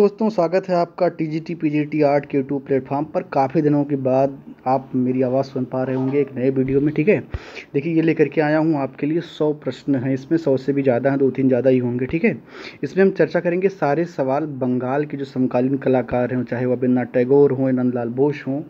दोस्तों, स्वागत है आपका टीजीटी पीजीटी आर्ट के यूट्यूब प्लेटफॉर्म पर। काफ़ी दिनों के बाद आप मेरी आवाज़ सुन पा रहे होंगे एक नए वीडियो में। ठीक है, देखिए ये लेकर के आया हूँ आपके लिए 100 प्रश्न हैं। इसमें 100 से भी ज़्यादा हैं, 2-3 ज़्यादा ही होंगे। ठीक है, इसमें हम चर्चा करेंगे सारे सवाल बंगाल के जो समकालीन कलाकार हैं, चाहे वो रवींद्रनाथ टैगोर हों, नंदलाल बोस हों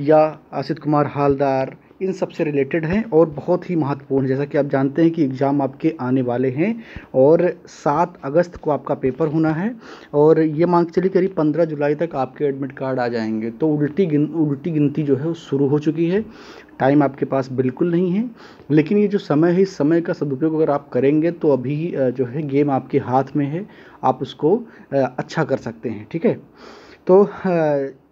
या असित कुमार हालदार, इन सब से रिलेटेड हैं और बहुत ही महत्वपूर्ण। जैसा कि आप जानते हैं कि एग्ज़ाम आपके आने वाले हैं और 7 अगस्त को आपका पेपर होना है और ये मान के चलिए करीब 15 जुलाई तक आपके एडमिट कार्ड आ जाएंगे। तो उल्टी गिनती जो है वो शुरू हो चुकी है। टाइम आपके पास बिल्कुल नहीं है, लेकिन ये जो समय है, इस समय का सदुपयोग अगर आप करेंगे तो अभी जो है गेम आपके हाथ में है, आप उसको अच्छा कर सकते हैं। ठीक है, तो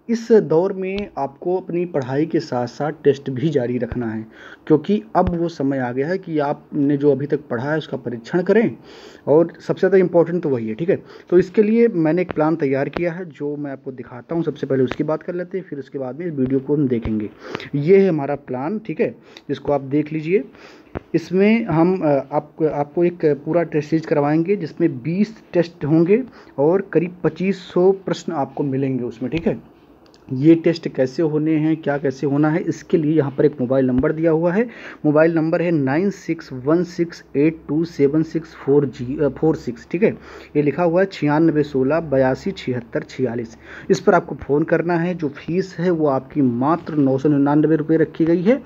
इस दौर में आपको अपनी पढ़ाई के साथ साथ टेस्ट भी जारी रखना है, क्योंकि अब वो समय आ गया है कि आपने जो अभी तक पढ़ा है उसका परीक्षण करें और सबसे ज़्यादा इम्पोर्टेंट तो वही है। ठीक है, तो इसके लिए मैंने एक प्लान तैयार किया है जो मैं आपको दिखाता हूँ। सबसे पहले उसकी बात कर लेते हैं, फिर उसके बाद में इस वीडियो को हम देखेंगे। ये है हमारा प्लान। ठीक है, जिसको आप देख लीजिए। इसमें हम आपको एक पूरा टेस्ट सीरीज करवाएंगे जिसमें 20 टेस्ट होंगे और करीब 2500 प्रश्न आपको मिलेंगे उसमें। ठीक है, ये टेस्ट कैसे होने हैं, क्या कैसे होना है, इसके लिए यहाँ पर एक मोबाइल नंबर दिया हुआ है। मोबाइल नंबर है 9616827646। ठीक है, ये लिखा हुआ है 9616827646। इस पर आपको फ़ोन करना है। जो फीस है वो आपकी मात्र 999 रुपये रखी गई है।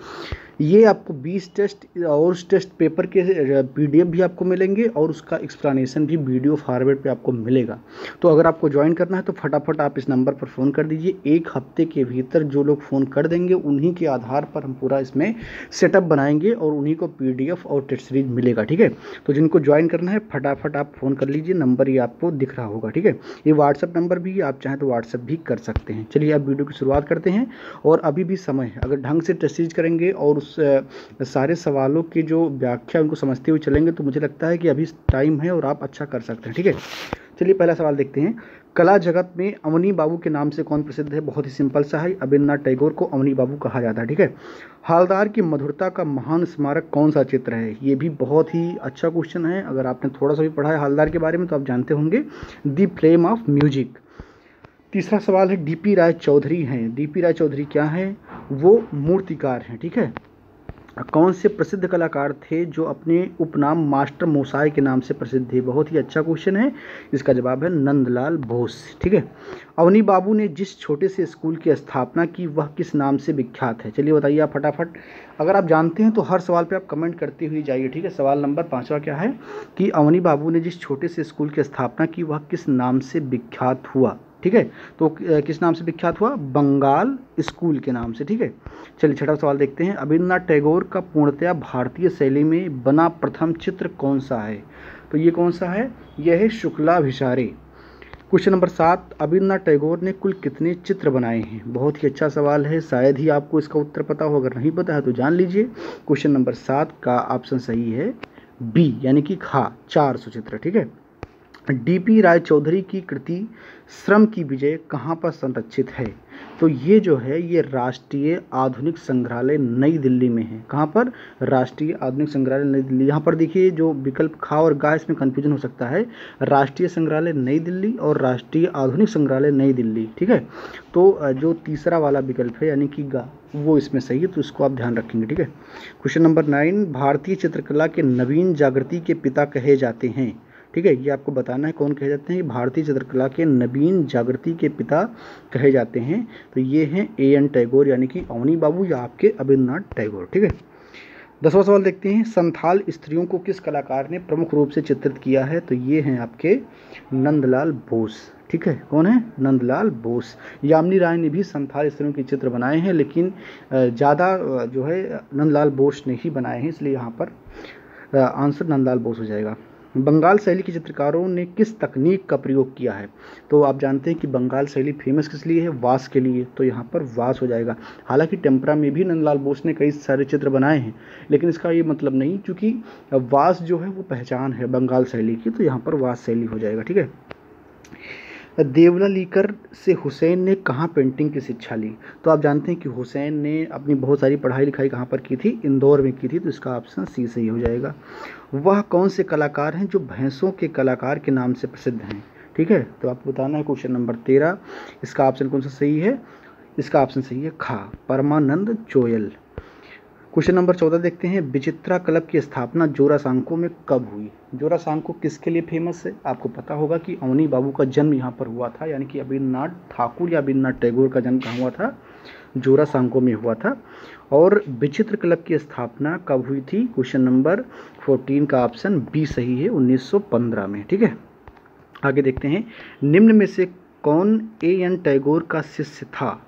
ये आपको 20 टेस्ट और उस टेस्ट पेपर के PDF भी आपको मिलेंगे और उसका एक्सप्लेनेशन भी वीडियो फॉरवर्ड पे आपको मिलेगा। तो अगर आपको ज्वाइन करना है तो फटाफट आप इस नंबर पर फ़ोन कर दीजिए। एक हफ्ते के भीतर जो लोग फ़ोन कर देंगे उन्हीं के आधार पर हम पूरा इसमें सेटअप बनाएंगे और उन्हीं को PDF और टेस्ट सीरीज मिलेगा। ठीक है, तो जिनको ज्वाइन करना है फटाफट आप फ़ोन कर लीजिए। नंबर ये आपको दिख रहा होगा। ठीक है, ये व्हाट्सअप नंबर भी, आप चाहें तो व्हाट्सअप भी कर सकते हैं। चलिए अब वीडियो की शुरुआत करते हैं। और अभी भी समय है, अगर ढंग से टेस्ट सीरीज करेंगे और सारे सवालों की जो व्याख्या उनको समझते हुए चलेंगे तो मुझे लगता है कि अभी टाइम है और आप अच्छा कर सकते हैं। ठीक है, चलिए पहला सवाल देखते हैं। कला जगत में अवनी बाबू के नाम से कौन प्रसिद्ध है? बहुत ही सिंपल सा है, रवींद्रनाथ टैगोर को अवनी बाबू कहा जाता है। ठीक है, हालदार की मधुरता का महान स्मारक कौन सा चित्र है? ये भी बहुत ही अच्छा क्वेश्चन है। अगर आपने थोड़ा सा भी पढ़ा है हालदार के बारे में तो आप जानते होंगे, द फ्लेम ऑफ म्यूजिक। तीसरा सवाल है, DP राय चौधरी हैं। DP राय चौधरी क्या है? वो मूर्तिकार हैं। ठीक है, कौन से प्रसिद्ध कलाकार थे जो अपने उपनाम मास्टर मोसाई के नाम से प्रसिद्ध थे? बहुत ही अच्छा क्वेश्चन है। इसका जवाब है नंदलाल बोस। ठीक है, अवनी बाबू ने जिस छोटे से स्कूल की स्थापना की वह किस नाम से विख्यात है? चलिए बताइए आप फटाफट। अगर आप जानते हैं तो हर सवाल पे आप कमेंट करते हुए जाइए। ठीक है, सवाल नंबर 5वां क्या है कि अवनी बाबू ने जिस छोटे से स्कूल की स्थापना की वह किस नाम से विख्यात हुआ? ठीक है, तो किस नाम से विख्यात हुआ? बंगाल स्कूल के नाम से। ठीक है, चलिए छठा सवाल देखते हैं। रवींद्रनाथ टैगोर का पूर्णतया भारतीय शैली में बना प्रथम चित्र कौन सा है? तो ये कौन सा है? यह है शुक्लाभिसारे। क्वेश्चन नंबर 7, रवींद्रनाथ टैगोर ने कुल कितने चित्र बनाए हैं? बहुत ही अच्छा सवाल है, शायद ही आपको इसका उत्तर पता हो। अगर नहीं पता है तो जान लीजिए। क्वेश्चन नंबर 7 का ऑप्शन सही है B, यानी कि खा, 400 चित्र। ठीक है, DP राय चौधरी की कृति श्रम की विजय कहाँ पर संरक्षित है? तो ये जो है ये राष्ट्रीय आधुनिक संग्रहालय नई दिल्ली में है। कहाँ पर? राष्ट्रीय आधुनिक संग्रहालय नई दिल्ली। यहाँ पर देखिए जो विकल्प खा और गा, इसमें कन्फ्यूजन हो सकता है। राष्ट्रीय संग्रहालय नई दिल्ली और राष्ट्रीय आधुनिक संग्रहालय नई दिल्ली। ठीक है, तो जो तीसरा वाला विकल्प है यानी कि गा, वो इसमें सही है, तो इसको आप ध्यान रखेंगे। ठीक है, क्वेश्चन नंबर 9, भारतीय चित्रकला के नवीन जागृति के पिता कहे जाते हैं? ठीक है, ये आपको बताना है कौन कहे जाते हैं। भारतीय चित्रकला के नवीन जागृति के पिता कहे जाते हैं, तो ये हैं AN टैगोर, यानी कि अवनी बाबू या आपके रवींद्रनाथ टैगोर। ठीक है, 10वां सवाल देखते हैं। संथाल स्त्रियों को किस कलाकार ने प्रमुख रूप से चित्रित किया है? तो ये हैं आपके नंदलाल बोस। ठीक है, कौन है? नंदलाल बोस। यामिनी राय ने भी संथाल स्त्रियों के चित्र बनाए हैं, लेकिन ज़्यादा जो है नंदलाल बोस ने ही बनाए हैं, इसलिए यहाँ पर आंसर नंदलाल बोस हो जाएगा। बंगाल शैली के चित्रकारों ने किस तकनीक का प्रयोग किया है? तो आप जानते हैं कि बंगाल शैली फेमस किस लिए है? वास के लिए, तो यहाँ पर वास हो जाएगा। हालांकि टेम्परा में भी नंदलाल बोस ने कई सारे चित्र बनाए हैं, लेकिन इसका ये मतलब नहीं, क्योंकि वास जो है वो पहचान है बंगाल शैली की, तो यहाँ पर वास शैली हो जाएगा। ठीक है, देवला लीकर से हुसैन ने कहाँ पेंटिंग की शिक्षा ली? तो आप जानते हैं कि हुसैन ने अपनी बहुत सारी पढ़ाई लिखाई कहाँ पर की थी? इंदौर में की थी, तो इसका ऑप्शन C सही हो जाएगा। वह कौन से कलाकार हैं जो भैंसों के कलाकार के नाम से प्रसिद्ध हैं? ठीक है, तो आपको बताना है क्वेश्चन नंबर 13, इसका ऑप्शन कौन सा सही है? इसका ऑप्शन सही है खा, परमानंद चोयल। क्वेश्चन नंबर 14 देखते हैं, विचित्रा क्लब की स्थापना जोरासांको में कब हुई? जोरासांको किसके लिए फेमस है? आपको पता होगा कि अवनी बाबू का जन्म यहाँ पर हुआ था, यानी कि अभिनवनाथ ठाकुर या अभिनवनाथ टैगोर का जन्म कहाँ हुआ था? जोरासांको में हुआ था। और विचित्र क्लब की स्थापना कब हुई थी? क्वेश्चन नंबर 14 का ऑप्शन बी सही है, 1915 में। ठीक है, आगे देखते हैं, निम्न में से कौन एन टैगोर का शिष्य था?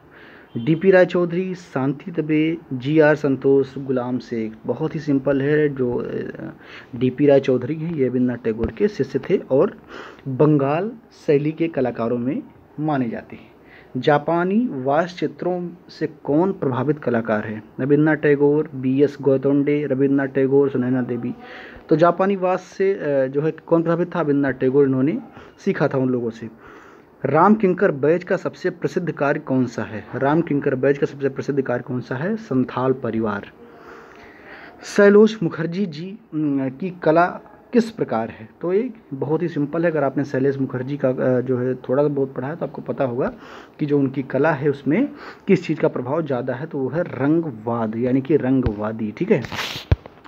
डीपी राय चौधरी, शांति दबे, जीआर संतोष, गुलाम शेख। बहुत ही सिंपल है, जो डीपी राय चौधरी हैं ये रविन्द्रनाथ टैगोर के शिष्य थे और बंगाल शैली के कलाकारों में माने जाते हैं। जापानी वास्तु चित्रों से कौन प्रभावित कलाकार है? रविन्द्रनाथ टैगोर, बीएस गौतोंडे, रविन्द्रनाथ टैगोर, सुनैना देवी। तो जापानी वास्तु से जो है कौन प्रभावित था? रविन्द्रनाथ टैगोर, इन्होंने सीखा था उन लोगों से। राम किंकर बैज का सबसे प्रसिद्ध कार्य कौन सा है? राम किंकर बैज का सबसे प्रसिद्ध कार्य कौन सा है? संथाल परिवार। शैलोश मुखर्जी जी की कला किस प्रकार है? तो ये बहुत ही सिंपल है, अगर आपने शैलेश मुखर्जी का जो है थोड़ा बहुत पढ़ा है तो आपको पता होगा कि जो उनकी कला है उसमें किस चीज़ का प्रभाव ज़्यादा है, तो वो है रंगवाद, यानी कि रंगवादी। ठीक है,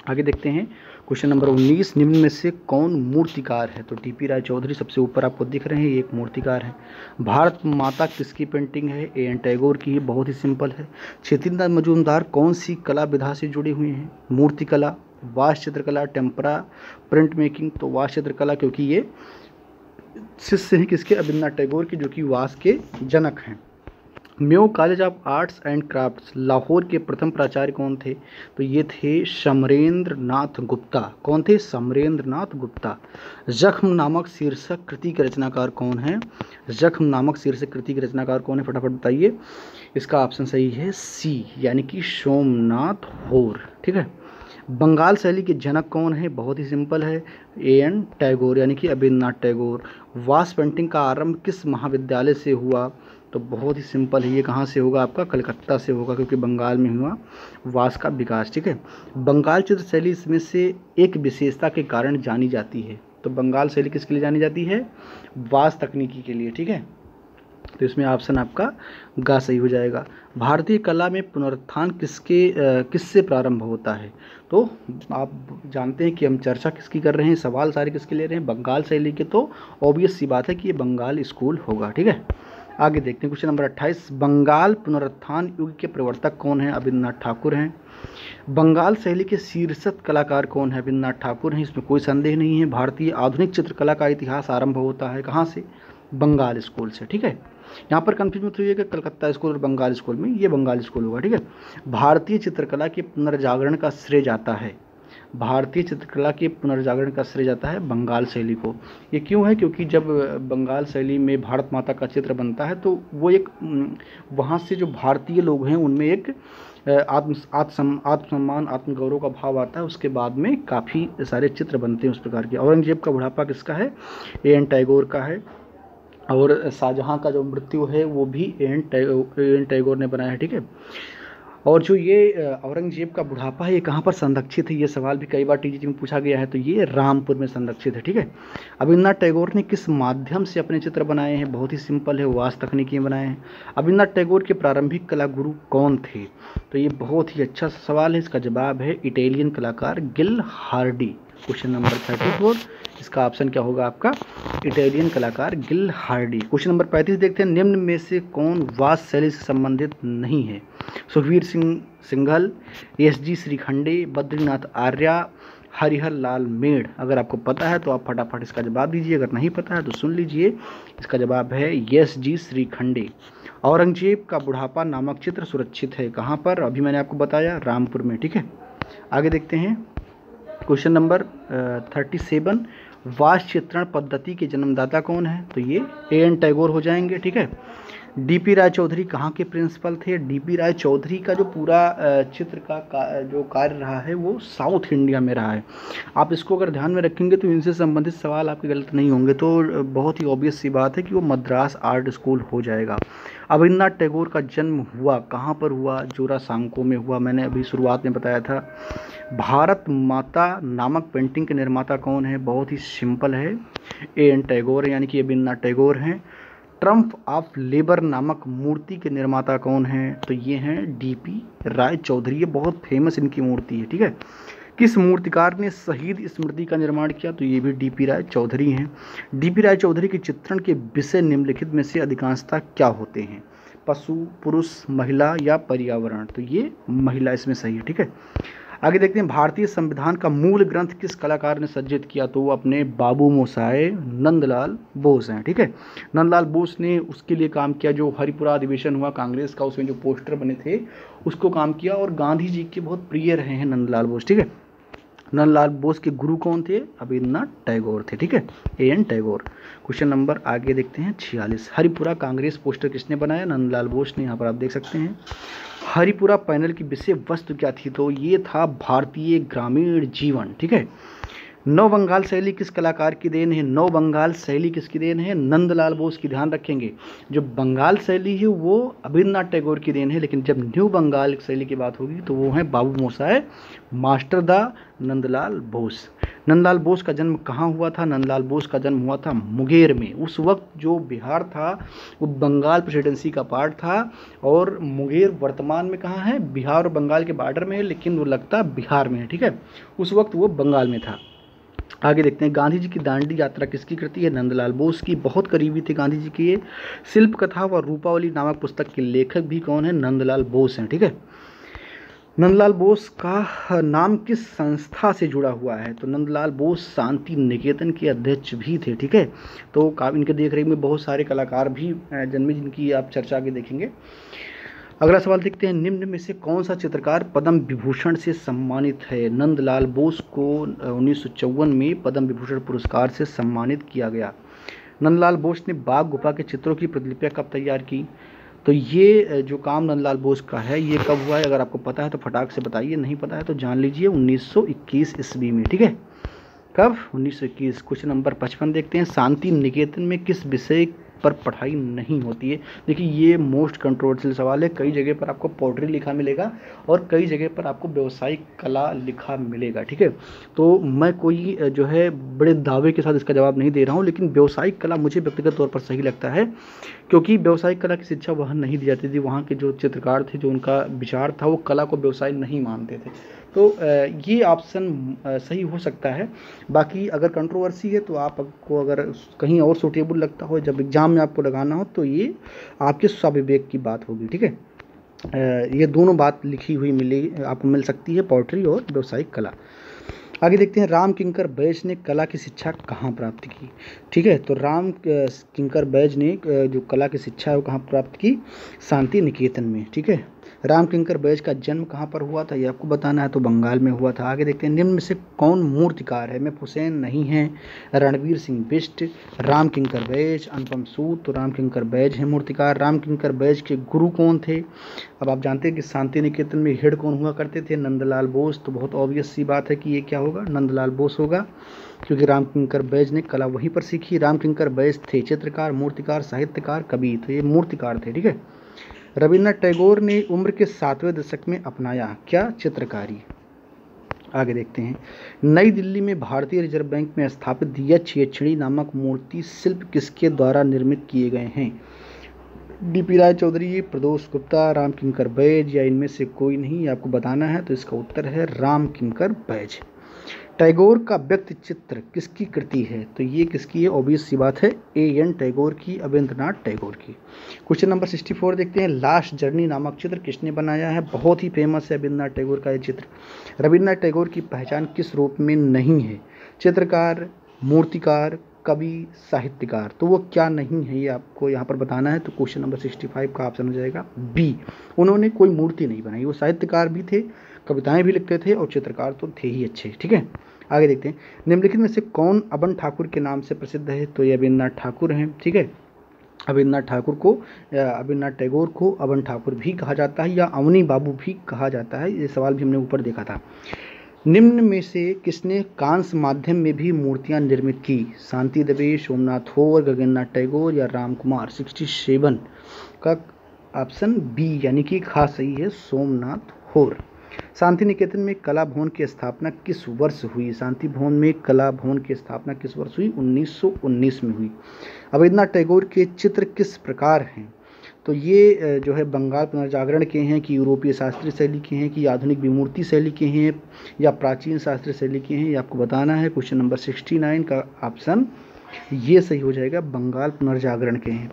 आगे देखते हैं, क्वेश्चन नंबर 19, निम्न में से कौन मूर्तिकार है? तो टीपी राय चौधरी सबसे ऊपर आपको दिख रहे हैं, ये एक मूर्तिकार है। भारत माता किसकी पेंटिंग है? एन टैगोर की, बहुत ही सिंपल है। क्षेत्रीनाथ मजूमदार कौन सी कला विधा से जुड़े हुए हैं? मूर्तिकला, वास्तु चित्रकला, टेम्परा, प्रिंट मेकिंग। तो वास्तु चित्रकला, क्योंकि ये शिष्य हैं किसके? रविन्द्रनाथ टैगोर के, जो कि वास्तु के जनक हैं। म्यो college of arts and crafts Lahore के प्रथम प्राचार्य कौन थे? तो ये थे समरेंद्र नाथ गुप्ता। कौन थे? समरेंद्र नाथ गुप्ता। जख्म नामक शीर्षक कृति के रचनाकार कौन है? जख्म नामक शीर्षक कृति के रचनाकार कौन है? फटाफट बताइए। इसका ऑप्शन सही है सी, यानी कि सोमनाथ होर। ठीक है, बंगाल शैली के जनक कौन है? बहुत ही सिंपल है, एन टैगोर, यानी कि रविन्द्रनाथ टैगोर। वास्तु पेंटिंग का आरंभ किस महाविद्यालय से हुआ? तो बहुत ही सिंपल है, ये कहाँ से होगा? आपका कलकत्ता से होगा, क्योंकि बंगाल में हुआ वास्तु का विकास। ठीक है, बंगाल चित्र शैली इसमें से एक विशेषता के कारण जानी जाती है। तो बंगाल शैली किसके लिए जानी जाती है? वास्तु तकनीकी के लिए। ठीक है, तो इसमें ऑप्शन आपका गा सही हो जाएगा। भारतीय कला में पुनरुत्थान किससे प्रारंभ होता है? तो आप जानते हैं कि हम चर्चा किसकी कर रहे हैं, सवाल सारे किसके ले रहे हैं? बंगाल शैली के। तो ऑब्वियस सी बात है कि ये बंगाल स्कूल होगा। ठीक है, आगे देखते हैं, क्वेश्चन नंबर 28, बंगाल पुनरुत्थान युग के प्रवर्तक कौन है? रविन्द्रनाथ ठाकुर हैं। बंगाल शैली के शीर्षक कलाकार कौन है? रविन्द्रनाथ ठाकुर हैं, इसमें कोई संदेह नहीं है। भारतीय आधुनिक चित्रकला का इतिहास आरंभ होता है कहाँ से? बंगाल स्कूल से। ठीक है, यहाँ पर कंफ्यूज मत होइए कि कलकत्ता स्कूल और बंगाल स्कूल में, ये बंगाल स्कूल होगा। ठीक है, भारतीय चित्रकला के पुनर्जागरण का श्रेय जाता है, भारतीय चित्रकला के पुनर्जागरण का श्रेय जाता है बंगाल शैली को। ये क्यों है? क्योंकि जब बंगाल शैली में भारत माता का चित्र बनता है तो वो एक वहाँ से जो भारतीय लोग हैं उनमें एक आत्मसम्मान, आत्मगौरव का भाव आता है। उसके बाद में काफ़ी सारे चित्र बनते हैं उस प्रकार के। औरंगजेब का बुढ़ापा किसका है? एन टैगोर का है। और शाहजहाँ का जो मृत्यु है वो भी एन टैगोर ने बनाया है। ठीक है, और जो ये औरंगजेब का बुढ़ापा है ये कहाँ पर संरक्षित है? ये सवाल भी कई बार टीजीटी में पूछा गया है, तो ये रामपुर में संरक्षित है। ठीक है, रविन्द्रनाथ टैगोर ने किस माध्यम से अपने चित्र बनाए हैं? बहुत ही सिंपल है, वास्तु तकनीकी में बनाए हैं। रविन्द्रनाथ टैगोर के प्रारंभिक कला गुरु कौन थे? तो ये बहुत ही अच्छा सवाल है, इसका जवाब है इटालियन कलाकार गिल हार्डी। क्वेश्चन नंबर 34, इसका ऑप्शन क्या होगा आपका? इटालियन कलाकार गिल हार्डी। क्वेश्चन नंबर 35 देखते हैं, निम्न में से कौन वास्तु शैली से संबंधित नहीं है? सुखवीर सिंह सिंघल, एसजी श्रीखंडे, बद्रीनाथ आर्या, हरिहर लाल मेड़। अगर आपको पता है तो आप फटाफट इसका जवाब दीजिए, अगर नहीं पता है तो सुन लीजिए। इसका जवाब है एसजी श्रीखंडे। औरंगजेब का बुढ़ापा नामक चित्र सुरक्षित है कहाँ पर? अभी मैंने आपको बताया, रामपुर में। ठीक है, आगे देखते हैं, क्वेश्चन नंबर 37, वास्तु चित्रण पद्धति के जन्मदाता कौन है? तो ये एन टैगोर हो जाएंगे। ठीक है, डीपी राय चौधरी कहाँ के प्रिंसिपल थे? डीपी राय चौधरी का जो पूरा चित्र जो कार्य रहा है वो साउथ इंडिया में रहा है। आप इसको अगर ध्यान में रखेंगे तो इनसे संबंधित सवाल आपके गलत नहीं होंगे। तो बहुत ही ऑब्वियस सी बात है कि वो मद्रास आर्ट स्कूल हो जाएगा। रवींद्रनाथ टैगोर का जन्म हुआ कहाँ पर हुआ? जोरासांको में हुआ। मैंने अभी शुरुआत में बताया था। भारत माता नामक पेंटिंग के निर्माता कौन है? बहुत ही सिंपल है, A.N. टैगोर यानी कि रवींद्रनाथ टैगोर हैं। ट्रम्प ऑफ लेबर नामक मूर्ति के निर्माता कौन हैं? तो ये हैं डीपी राय चौधरी। ये बहुत फेमस इनकी मूर्ति है, ठीक है। किस मूर्तिकार ने शहीद स्मृति का निर्माण किया? तो ये भी डीपी राय चौधरी हैं। डीपी राय चौधरी के चित्रण के विषय निम्नलिखित में से अधिकांशतः क्या होते हैं? पशु, पुरुष, महिला या पर्यावरण? तो ये महिला इसमें सही है, ठीक है। आगे देखते हैं, भारतीय संविधान का मूल ग्रंथ किस कलाकार ने सज्जित किया? तो वो अपने बाबू मोसाए नंदलाल बोस हैं, ठीक है। नंदलाल बोस ने उसके लिए काम किया। जो हरिपुरा अधिवेशन हुआ कांग्रेस का, उसमें जो पोस्टर बने थे उसको काम किया। और गांधी जी के बहुत प्रिय रहे हैं नंदलाल बोस, ठीक है। नंदलाल बोस के गुरु कौन थे? रवींद्रनाथ टैगोर थे, ठीक है, A.N. टैगोर। क्वेश्चन नंबर आगे देखते हैं 46। हरिपुरा कांग्रेस पोस्टर किसने बनाया? नंदलाल बोस ने। यहाँ पर आप देख सकते हैं। हरिपुरा पैनल की विषय वस्तु क्या थी? तो ये था भारतीय ग्रामीण जीवन, ठीक है। नव बंगाल शैली किस कलाकार की देन है? नव बंगाल शैली किसकी देन है? नंदलाल बोस की। ध्यान रखेंगे, जो बंगाल शैली है वो रवींद्रनाथ टैगोर की देन है, लेकिन जब न्यू बंगाल शैली की बात होगी तो वो है बाबू मोसाए मास्टर दा नंदलाल बोस। नंदलाल बोस का जन्म कहाँ हुआ था? नंदलाल बोस का जन्म हुआ था मुंगेर में। उस वक्त जो बिहार था वो बंगाल प्रेसिडेंसी का पार्ट था, और मुंगेर वर्तमान में कहाँ है? बिहार और बंगाल के बॉर्डर में है, लेकिन वो लगता बिहार में है, ठीक है। उस वक्त वो बंगाल में था। आगे देखते हैं, गांधी जी की दांडी यात्रा किसकी कृति है? नंदलाल बोस की। बहुत करीबी थे गांधी जी के ये। शिल्प कथा व रूपावली नामक पुस्तक के लेखक भी कौन है? नंदलाल बोस हैं, ठीक है। नंदलाल बोस का नाम किस संस्था से जुड़ा हुआ है? तो नंदलाल बोस शांति निकेतन के अध्यक्ष भी थे, ठीक है। तो इनके देख रेख में बहुत सारे कलाकार भी जन्मे, जिनकी आप चर्चा आगे देखेंगे। अगला सवाल देखते हैं, निम्न में से कौन सा चित्रकार पद्म विभूषण से सम्मानित है? नंदलाल बोस को 1954 में पद्म विभूषण पुरस्कार से सम्मानित किया गया। नंदलाल बोस ने बाघ गुफा के चित्रों की प्रतिलिपियां कब तैयार की? तो ये जो काम नंदलाल बोस का है ये कब हुआ है? अगर आपको पता है तो फटाक से बताइए, नहीं पता है तो जान लीजिए। 1921 ईस्वी में, ठीक है। कब? 1921। क्वेश्चन नंबर 55 देखते हैं, शांति निकेतन में किस विषय पर पढ़ाई नहीं होती है? देखिए ये मोस्ट कंट्रोवर्शियल सवाल है। कई जगह पर आपको पोट्री लिखा मिलेगा और कई जगह पर आपको व्यवसायिक कला लिखा मिलेगा, ठीक है। तो मैं कोई जो है बड़े दावे के साथ इसका जवाब नहीं दे रहा हूँ, लेकिन व्यवसायिक कला मुझे व्यक्तिगत तौर पर सही लगता है, क्योंकि व्यवसायिक कला की शिक्षा वहाँ नहीं दी जाती थी। वहाँ के जो चित्रकार थे, जो उनका विचार था, वो कला को व्यवसाय नहीं मानते थे। तो ये ऑप्शन सही हो सकता है। बाकी अगर कंट्रोवर्सी है तो आपको अगर कहीं और सूटेबल लगता हो, जब एग्ज़ाम में आपको लगाना हो, तो ये आपके स्वविवेक की बात होगी, ठीक है। ये दोनों बात लिखी हुई आपको मिल सकती है, पोएट्री और व्यवसायिक कला। आगे देखते हैं, राम किंकर बैज ने कला की शिक्षा कहाँ प्राप्त की? ठीक है, तो राम किंकर बैज ने जो कला की शिक्षा है वो कहाँ प्राप्त की? शांति निकेतन में, ठीक है। राम किंकर बैज का जन्म कहाँ पर हुआ था ये आपको बताना है, तो बंगाल में हुआ था। आगे देखते हैं, निम्न में से कौन मूर्तिकार है? मैं हुसैन नहीं है, रणवीर सिंह बिष्ट, राम किंकर बैज, अनुपम सूद। तो राम किंकर बैज है मूर्तिकार। राम किंकर बैज के गुरु कौन थे? अब आप जानते हैं कि शांति निकेतन में हेड कौन हुआ करते थे? नंदलाल बोस। तो बहुत ऑब्वियस सी बात है कि ये क्या होगा? नंदलाल बोस होगा, क्योंकि राम किंकर बैज ने कला वहीं पर सीखी। राम किंकर बैज थे चित्रकार, मूर्तिकार, साहित्यकार, कवि। तो ये मूर्तिकार थे, ठीक है। रवींद्रनाथ टैगोर ने उम्र के 7वें दशक में अपनाया क्या? चित्रकारी। आगे देखते हैं, नई दिल्ली में भारतीय रिजर्व बैंक में स्थापित यक्षिणी नामक मूर्ति शिल्प किसके द्वारा निर्मित किए गए हैं? डीपी राय चौधरी, प्रदोष गुप्ता, राम किंकर बैज, या इनमें से कोई नहीं? आपको बताना है, तो इसका उत्तर है राम किंकर बैज। टैगोर का व्यक्ति चित्र किसकी कृति है? तो ये किसकी है? ऑब्वियस सी बात है, A.N. टैगोर की, रवींद्रनाथ टैगोर की। क्वेश्चन नंबर 64 देखते हैं, लास्ट जर्नी नामक चित्र किसने बनाया है? बहुत ही फेमस है रवींद्रनाथ टैगोर का ये चित्र। रवींद्रनाथ टैगोर की पहचान किस रूप में नहीं है? चित्रकार, मूर्तिकार, कवि, साहित्यकार। तो वो क्या नहीं है ये आपको यहाँ पर बताना है। तो क्वेश्चन नंबर 65 का ऑप्शन हो जाएगा बी, उन्होंने कोई मूर्ति नहीं बनाई। वो साहित्यकार भी थे, कविताएं भी लिखते थे, और चित्रकार तो थे ही अच्छे, ठीक है। आगे देखते हैं, निम्नलिखित में से कौन अबन ठाकुर के नाम से प्रसिद्ध है? तो ये रवींद्रनाथ ठाकुर हैं, ठीक है। अविन्द्रनाथ ठाकुर को, अविन्द्रनाथ टैगोर को अवन ठाकुर भी कहा जाता है या अवनी बाबू भी कहा जाता है। ये सवाल भी हमने ऊपर देखा था। निम्न में से किसने कांस्य माध्यम में भी मूर्तियां निर्मित की? शांति दवे, सोमनाथ होर, गगननाथ टैगोर या राम कुमार। 67 का ऑप्शन बी यानी कि खास सही है, सोमनाथ होर। शांति निकेतन में कला भवन की स्थापना किस वर्ष हुई? शांति भवन में कला भवन की स्थापना किस वर्ष हुई? 1919 में हुई। अविन्द्रनाथ टैगोर के चित्र किस प्रकार हैं? तो ये जो है बंगाल पुनर्जागरण के हैं कि यूरोपीय शास्त्रीय शैली के हैं कि आधुनिक विमूर्ति शैली के हैं या प्राचीन शास्त्रीय शैली के हैं, ये आपको बताना है। क्वेश्चन नंबर 69 का ऑप्शन ये सही हो जाएगा, बंगाल पुनर्जागरण के हैं।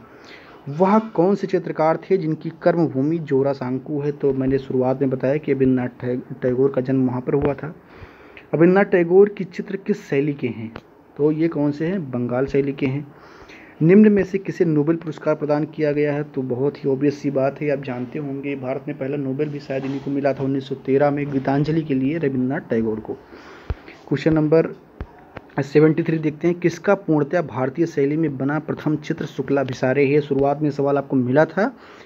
वह कौन से चित्रकार थे जिनकी कर्मभूमि जोरासांको है? तो मैंने शुरुआत में बताया कि अविन्द्रनाथ टैगोर का जन्म वहाँ पर हुआ था। अविन्द्रनाथ टैगोर की चित्र किस शैली के हैं? तो ये कौन से हैं? बंगाल शैली के हैं। निम्न में से किसे नोबेल पुरस्कार प्रदान किया गया है? तो बहुत ही ऑब्वियस सी बात है, आप जानते होंगे भारत में पहला नोबेल भी शायद इन्हीं को मिला था 1913 में, गीतांजलि के लिए रविन्द्रनाथ टैगोर को। क्वेश्चन नंबर 73 देखते हैं, किसका पूर्णतया भारतीय शैली में बना प्रथम चित्र शुक्लाभिसारे है? शुरुआत में सवाल आपको मिला था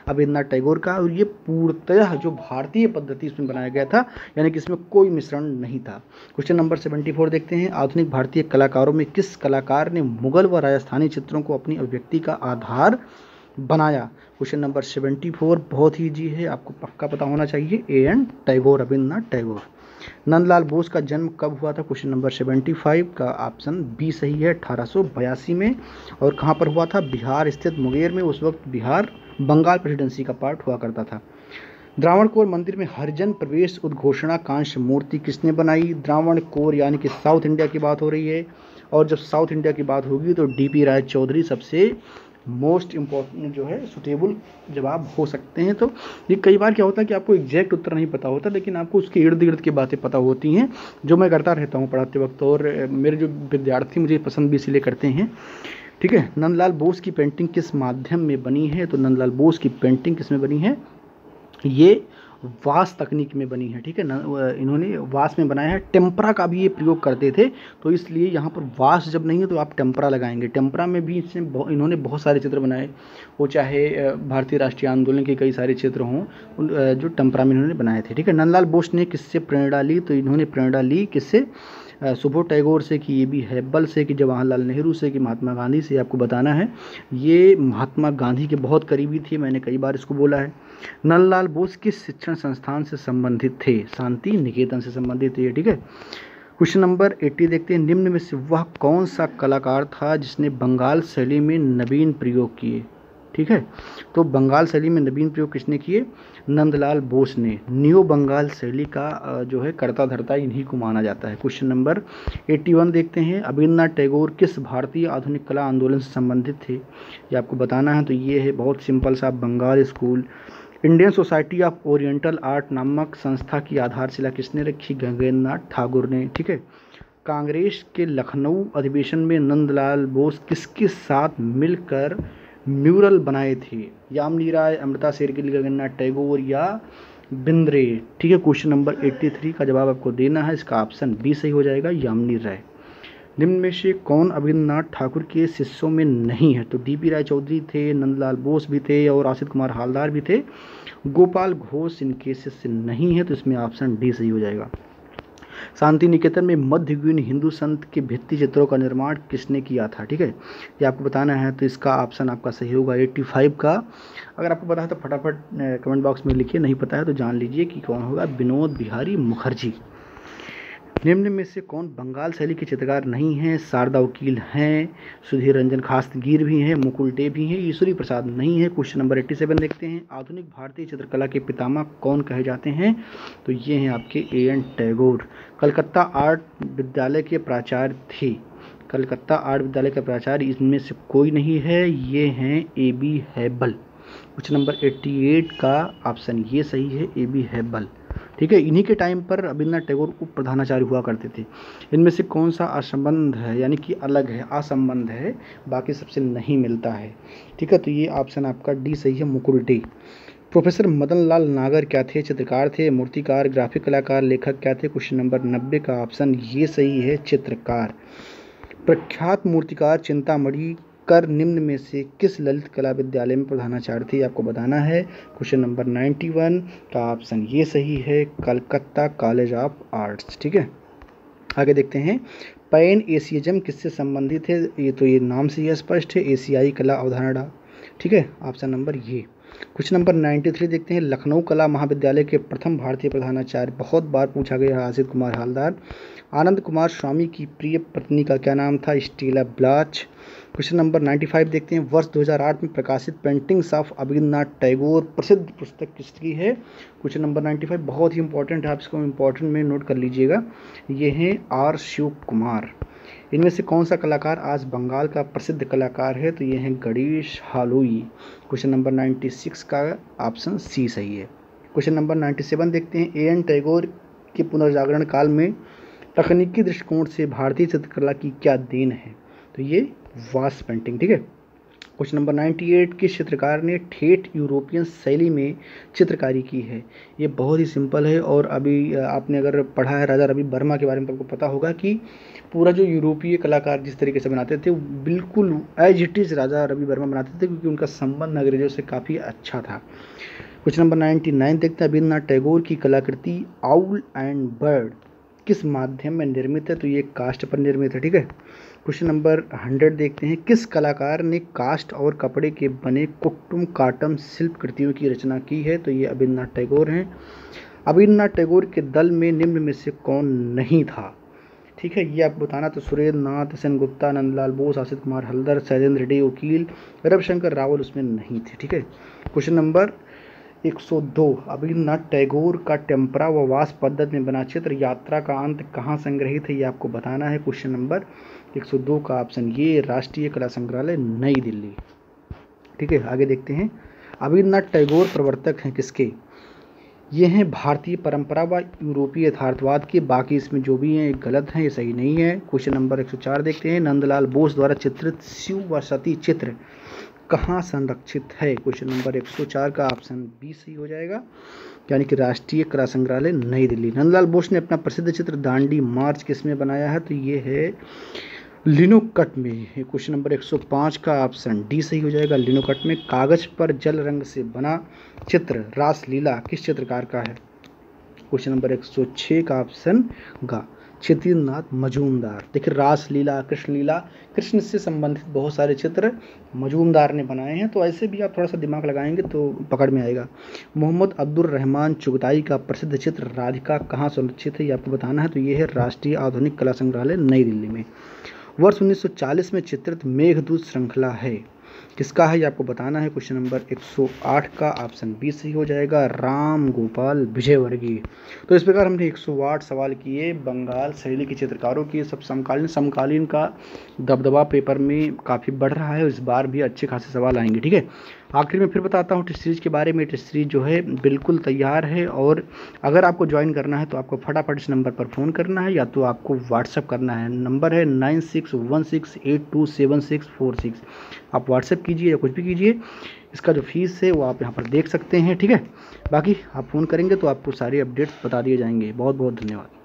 अविन्द्रनाथ टैगोर का, और ये पूर्णतया जो भारतीय पद्धति इसमें बनाया गया था, यानी कि इसमें कोई मिश्रण नहीं था। क्वेश्चन नंबर 74 देखते हैं, आधुनिक भारतीय कलाकारों में किस कलाकार ने मुगल व राजस्थानी चित्रों को अपनी अभिव्यक्ति का आधार बनाया? क्वेश्चन नंबर 74 बहुत ही ईजी है, आपको पक्का पता होना चाहिए, A.N. टैगोर, अविन्द्रनाथ टैगोर। नंदलाल बोस का जन्म कब हुआ था? क्वेश्चन नंबर 75 का ऑप्शन बी सही है, 1882 में। और कहाँ पर हुआ था? बिहार स्थित मुंगेर में। उस वक्त बिहार बंगाल प्रेसिडेंसी का पार्ट हुआ करता था। द्रावणकोर मंदिर में हरिजन प्रवेश उद्घोषणा कांस्य मूर्ति किसने बनाई? द्रावणकोर यानी कि साउथ इंडिया की बात हो रही है, और जब साउथ इंडिया की बात होगी तो DP राय चौधरी सबसे मोस्ट इम्पोर्टेंट जो है सुटेबल जवाब हो सकते हैं। तो ये कई बार क्या होता है कि आपको एग्जैक्ट उत्तर नहीं पता होता, लेकिन आपको उसके इर्द गिर्द की बातें पता होती हैं, जो मैं करता रहता हूँ पढ़ाते वक्त, और मेरे जो विद्यार्थी मुझे पसंद भी इसलिए करते हैं। ठीक है, नंदलाल बोस की पेंटिंग किस माध्यम में बनी है? तो नंदलाल बोस की पेंटिंग किस में बनी है? ये वास तकनीक में बनी है। ठीक है, इन्होंने वास में बनाया है। टेम्परा का भी ये प्रयोग करते थे, तो इसलिए यहाँ पर वास जब नहीं है तो आप टेम्परा लगाएंगे। टेम्परा में भी इन्होंने बहुत सारे चित्र बनाए, वो चाहे भारतीय राष्ट्रीय आंदोलन के कई सारे चित्र हों, जो टेम्परा में इन्होंने बनाए थे। ठीक है, नंदलाल बोस ने किससे प्रेरणा ली? तो इन्होंने प्रेरणा ली किससे? सुबोध टैगोर से, कि ये भी हैबल से, कि जवाहरलाल नेहरू से, कि महात्मा गांधी से। आपको बताना है, ये महात्मा गांधी के बहुत करीबी थे, मैंने कई बार इसको बोला है। नंदलाल बोस किस शिक्षण संस्थान से संबंधित थे? शांति निकेतन से संबंधित थे। ठीक है, क्वेश्चन नंबर 80 देखते हैं, निम्न में से वह कौन सा कलाकार था जिसने बंगाल शैली में नवीन प्रयोग किए? ठीक है, तो बंगाल शैली में नवीन प्रयोग किसने किए? नंदलाल बोस ने। न्यू बंगाल शैली का जो है कर्ता धर्ता इन्हीं को माना जाता है। क्वेश्चन नंबर 81 देखते हैं, अविन्द्रनाथ टैगोर किस भारतीय आधुनिक कला आंदोलन से संबंधित थे? ये आपको बताना है। तो ये है बहुत सिंपल सा, Bengal school. Indian society of oriental art नामक संस्था की आधारशिला किसने रखी? गगननाथ ठाकुर ने। ठीक है, कांग्रेस के लखनऊ अधिवेशन में नंदलाल बोस किसके साथ मिलकर म्यूरल बनाए थे? यामिनी राय, अमृता शेरगिल, गगननाथ टैगोर या बिंद्रे। ठीक है, क्वेश्चन नंबर 83 का जवाब आपको देना है, इसका ऑप्शन बी सही हो जाएगा, यामिनी राय। निम्न में से कौन अविन्द्रनाथ ठाकुर के शिष्यों में नहीं है? तो DP राय चौधरी थे, नंदलाल बोस भी थे, और आसित कुमार हालदार भी थे। गोपाल घोष इनके शिष्य नहीं है, तो इसमें ऑप्शन डी सही हो जाएगा। शांति निकेतन में मध्ययुगीन हिंदू संत के भित्ति चित्रों का निर्माण किसने किया था? ठीक है, ये आपको बताना है, तो इसका ऑप्शन आपका सही होगा 85 का। अगर आपको पता है तो फटाफट कमेंट बॉक्स में लिखिए, नहीं पता है तो जान लीजिए कि कौन होगा, विनोद बिहारी मुखर्जी। निम्न में से कौन बंगाल शैली के चित्रकार नहीं हैं? शारदा वकील हैं, सुधीर रंजन खास्तगीर भी हैं, मुकुल डे भी हैं, ईश्वरी प्रसाद नहीं है। क्वेश्चन नंबर 87 देखते हैं, आधुनिक भारतीय चित्रकला के पितामह कौन कहे जाते हैं? तो ये हैं आपके A.N. टैगोर। कलकत्ता आर्ट विद्यालय के प्राचार्य थे। कलकत्ता आर्ट विद्यालय के प्राचार्य इनमें से कोई नहीं है, ये हैं A.B. हैबल। क्वेश्चन नंबर 88 का ऑप्शन ये सही है, A.B. हैबल। ठीक है, इन्हीं के टाइम पर अविन्द्रनाथ टैगोर उप प्रधानाचार्य हुआ करते थे। इनमें से कौन सा असंबंध है, यानी कि अलग है, असंबंध है, बाकी सबसे नहीं मिलता है? ठीक है, तो ये ऑप्शन आपका डी सही है, मुकुल डे। प्रोफेसर मदन लाल नागर क्या थे? चित्रकार थे, मूर्तिकार, ग्राफिक कलाकार, लेखक क्या थे? क्वेश्चन नंबर 90 का ऑप्शन ये सही है, चित्रकार। प्रख्यात मूर्तिकार चिंतामणि कर निम्न में से किस ललित कला विद्यालय में प्रधानाचार्य थे, आपको बताना है। क्वेश्चन नंबर 91 का ऑप्शन ये सही है, कलकत्ता कॉलेज ऑफ आर्ट्स। ठीक है, आगे देखते हैं। पैन एशियज्म किससे संबंधित है, ये नाम से ही स्पष्ट है, एशियाई कला अवधारणा। ठीक है, ऑप्शन नंबर ये। क्वेश्चन नंबर 93 देखते हैं। लखनऊ कला महाविद्यालय के प्रथम भारतीय प्रधानाचार्य, बहुत बार पूछा गया है, आसित कुमार हालदार। आनंद कुमार स्वामी की प्रिय पत्नी का क्या नाम था, स्टीला ब्लाच। क्वेश्चन नंबर 95 देखते हैं। वर्ष 2008 में प्रकाशित पेंटिंग्स ऑफ अभिनंदनाथ टैगोर प्रसिद्ध पुस्तक किसकी है। क्वेश्चन नंबर 95 बहुत ही इंपॉर्टेंट है, आप इसको इंपॉर्टेंट में नोट कर लीजिएगा। ये हैं आर शिव कुमार। इनमें से कौन सा कलाकार आज बंगाल का प्रसिद्ध कलाकार है, तो ये हैं गणेश हालोई। क्वेश्चन नंबर 96 का ऑप्शन सी सही है। क्वेश्चन नंबर 97 देखते हैं। ए एन टैगोर के पुनर्जागरण काल में तकनीकी दृष्टिकोण से भारतीय चित्रकला की क्या देन है, तो ये वास पेंटिंग। ठीक है, क्वेश्चन नंबर 98। किस चित्रकार ने ठेठ यूरोपियन शैली में चित्रकारी की है, ये बहुत ही सिंपल है। और अभी आपने अगर पढ़ा है राजा रवि वर्मा के बारे में तो आपको पता होगा कि पूरा जो यूरोपीय कलाकार जिस तरीके से बनाते थे वो बिल्कुल as it is Raja Ravi Varma बनाते थे, क्योंकि उनका संबंध अंग्रेजों से काफ़ी अच्छा था। क्वेश्चन नंबर 99 देखते हैं। रविन्द्रनाथ टैगोर की कलाकृति आउल एंड बर्ड किस माध्यम में निर्मित है, तो ये काष्ठ पर निर्मित है। ठीक है, क्वेश्चन नंबर 100 देखते हैं। किस कलाकार ने काष्ठ और कपड़े के बने कुट्टुम काटम शिल्प कृतियों की रचना की है, तो ये रविन्द्रनाथ टैगोर हैं। रविन्द्रनाथ टैगोर के दल में निम्न में से कौन नहीं था, ठीक है, ये आपको बताना। तो सुरेंद्र नाथ सेनगुप्ता, नंदलाल बोस, आसित कुमार हल्दर, शैलेंद्र रेड्डी वकील, रविशंकर रावल उसमें नहीं थे। ठीक है, क्वेश्चन नंबर 102। रविन्द्रनाथ टैगोर का टेम्परा व वास पद्धति में बना चित्र यात्रा का अंत कहाँ संग्रहित है, ये आपको बताना है। क्वेश्चन नंबर 102 का ऑप्शन ये, राष्ट्रीय कला संग्रहालय नई दिल्ली। ठीक है, आगे देखते हैं। रविन्द्रनाथ टैगोर प्रवर्तक हैं किसके, ये हैं भारतीय परंपरा व यूरोपीय यथार्थवाद के। बाकी इसमें जो भी हैं ये गलत हैं, ये सही नहीं है। क्वेश्चन नंबर 104 देखते हैं। नंदलाल बोस द्वारा चित्रित शिव व सती चित्र कहाँ संरक्षित है, क्वेश्चन नंबर 104 का ऑप्शन बी सही हो जाएगा, यानी कि राष्ट्रीय कला संग्रहालय नई दिल्ली। नंदलाल बोस ने अपना प्रसिद्ध चित्र दांडी मार्च किस में बनाया है, तो ये है लिनोकट में है। क्वेश्चन नंबर 105 का ऑप्शन डी सही हो जाएगा, लिनोकट में। कागज पर जल रंग से बना चित्र रासलीला किस चित्रकार का है, क्वेश्चन नंबर 106 का ऑप्शन गा, क्षेत्रीनाथ मजूमदार। देखिए रासलीला, कृष्णलीला, कृष्ण से संबंधित बहुत सारे चित्र मजूमदार ने बनाए हैं, तो ऐसे भी आप थोड़ा सा दिमाग लगाएंगे तो पकड़ में आएगा। मोहम्मद अब्दुल रहमान चुगताई का प्रसिद्ध चित्र राधिका कहाँ संरक्षित है, ये आपको बताना है। तो ये है राष्ट्रीय आधुनिक कला संग्रहालय नई दिल्ली में। वर्ष 1940 में चित्रित मेघदूत श्रृंखला है किसका है, ये आपको बताना है। क्वेश्चन नंबर 108 का ऑप्शन बी सही हो जाएगा, राम गोपाल विजयवर्गीय। तो इस प्रकार हमने 108 सवाल किए बंगाल शैली के चित्रकारों की। सब समकालीन का दबदबा पेपर में काफ़ी बढ़ रहा है, इस बार भी अच्छे खासे सवाल आएंगे। ठीक है, आखिर में फिर बताता हूँ टेस्ट सीरीज के बारे में। टेस्ट सीरीज जो है बिल्कुल तैयार है, और अगर आपको ज्वाइन करना है तो आपको फटाफट इस नंबर पर फ़ोन करना है या तो आपको व्हाट्सअप करना है। नंबर है 9616827646। आप व्हाट्सअप कीजिए या कुछ भी कीजिए, इसका जो फीस है वो आप यहाँ पर देख सकते हैं। ठीक है, बाकी आप फ़ोन करेंगे तो आपको सारी अपडेट्स बता दिए जाएंगे। बहुत बहुत धन्यवाद।